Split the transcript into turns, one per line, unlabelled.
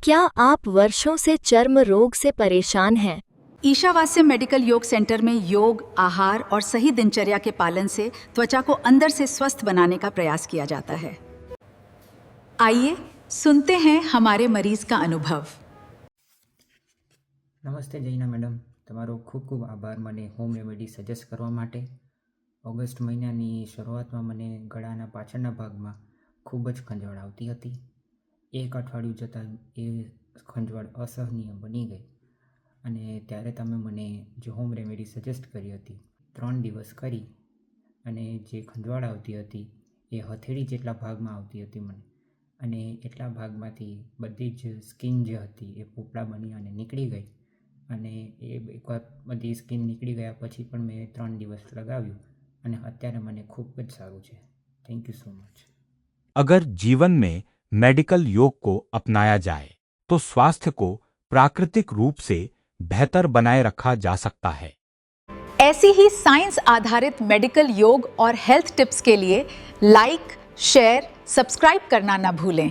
क्या आप वर्षों से चर्म रोग से परेशान हैं?
ईशावास्य मेडिकल योग सेंटर में योग, आहार और सही दिनचर्या के पालन से त्वचा को अंदर से स्वस्थ बनाने का प्रयास किया जाता है। आइए सुनते हैं हमारे मरीज का अनुभव।
નમસ્તે જૈના મેડમ, તમારો ખૂબ ખૂબ આભાર મને હોમ રેમેડી સજેસ્ટ કરવા માટે. ઓગસ્ટ મહિનાની શરૂઆતમાં મને ગળાના પાછળના ભાગમાં ખૂબ જ ખંજવાળ આવતી હતી. એક અઠવાડિયું જતાં એ ખંજવાળ અસહનીય બની ગઈ અને ત્યારે તમે મને જે હોમ રેમેડી સજેસ્ટ કરી હતી 3 દિવસ કરી અને જે ખંજવાળ આવતી હતી એ હથેળી જેટલા ભાગમાં આવતી હતી મને, અને એટલા ભાગમાંથી બધી જ સ્કિન જે હતી એ પોપડા બની અને નીકળી ગઈ. અને એ એકવાર બધી સ્કિન નીકળી ગયા પછી પણ મેં 3 દિવસ લગાવ્યું અને અત્યારે મને ખૂબ જ સારું છે. Thank you so much.
अगर जीवन में मेडिकल योग को अपनाया जाए तो स्वास्थ्य को प्राकृतिक रूप से बेहतर बनाए रखा जा सकता है।
ऐसी ही साइंस आधारित मेडिकल योग और हेल्थ टिप्स के लिए लाइक, शेयर, सब्सक्राइब करना न भूलें।